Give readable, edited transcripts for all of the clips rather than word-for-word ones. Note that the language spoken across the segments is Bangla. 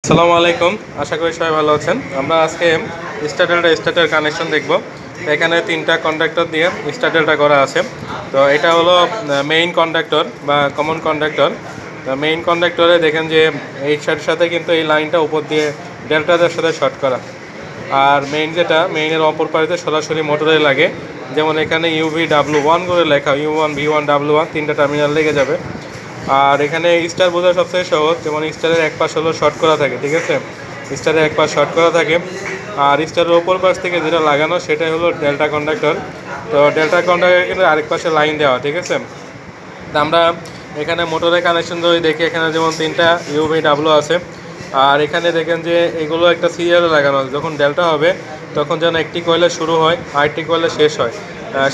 আসসালামু আলাইকুম, আশা করি সবাই ভালো আছেন। আমরা আজকে স্টার্টার কানেকশন দেখব। এখানে তিনটা কন্ডাক্টর দিয়ে স্টার্টারটা করা আছে। তো এটা হলো মেইন কন্ডাক্টর বা কমন কন্ডাক্টর। তো মেইন কন্ডাক্টরে দেখেন যে এই সাথে কিন্তু এই লাইনটা উপর দিয়ে ডেল্টাদের সাথে শর্ট করা। আর মেইনের অপর পাড়িতে সরাসরি মোটরে লাগে। যেমন এখানে UV-W1 করে লেখা, U1 V1 W1 তিনটা টার্মিনাল লেগে যাবে। আর এখানে স্টার বোঝা সবচেয়ে সহজ, যেমন স্টারের এক পাশ হলো শর্ট করা থাকে, ঠিক আছে? স্টারের এক পাশ শর্ট করা থাকে, আর স্টারের ওপর পাশ থেকে যেটা লাগানো সেটাই হলো ডেল্টা কন্ডাক্টর। তো ডেল্টা কন্ডাক্টর কিন্তু আরেক পাশে লাইন দেওয়া, ঠিক আছে? তো আমরা এখানে মোটরের কানেকশন যদি দেখি, এখানে যেমন তিনটা UV-W আছে, আর এখানে দেখেন যে এগুলো একটা সিরিয়ালে লাগানো আছে। যখন ডেল্টা হবে তখন যেন একটি কয়েলে শুরু হয় আরেকটি কয়েলে শেষ হয়,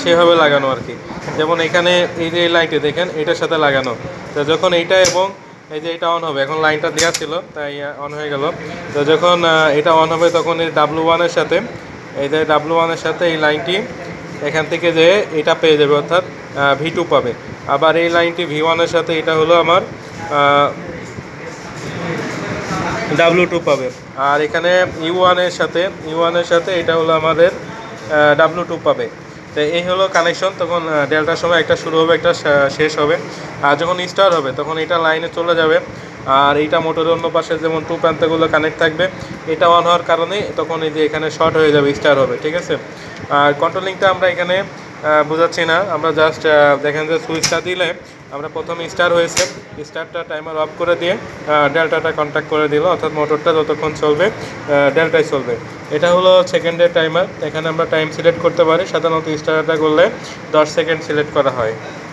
সেভাবে লাগানো আর কি। যেমন এখানে এই যে এই লাইনটি দেখেন এটার সাথে লাগানো। তো যখন এইটা এবং এই যে এটা অন হবে, এখন লাইনটা দেওয়া ছিল তাই অন হয়ে গেল। তো যখন এটা অন হবে তখন এই W1-এর সাথে, এই যে W1-এর সাথে এই লাইনটি এখান থেকে যে এটা পেয়ে যাবে, অর্থাৎ V2 পাবে। আবার এই লাইনটি V1-এর সাথে এটা হলো আমার W2 পাবে। আর এখানে U1-এর সাথে এটা হলো আমাদের W2 পাবে। তো এই হলো কানেকশন। তখন ডেল্টার সময় একটা শুরু হবে, একটা শেষ হবে। আর যখন স্টার হবে তখন এটা লাইনে চলে যাবে। আর এইটা মোটরের অন্য পাশে যেমন টু প্রান্তগুলো কানেক্ট থাকবে, এটা অন হওয়ার কারণে তখন এই যে এখানে শর্ট হয়ে যাবে, স্টার হবে, ঠিক আছে? আর কন্ট্রোলিংটা আমরা এখানে বোঝাচ্ছি না, আমরা জাস্ট দেখেন যে সুইচটা দিলে আমরা প্রথমে স্টার হয়েছে, স্টারটা টাইমার অফ করে দিয়ে ডেল্টাটা কন্ট্যাক্ট করে দিল, অর্থাৎ মোটরটা যতক্ষণ চলবে ডেল্টাই চলবে। এটা হলো সেকেন্ডের টাইমার। এখানে আমরা টাইম সিলেক্ট করতে পারি। সাধারণত স্টারটা করলে 10 সেকেন্ড সিলেক্ট করা হয়।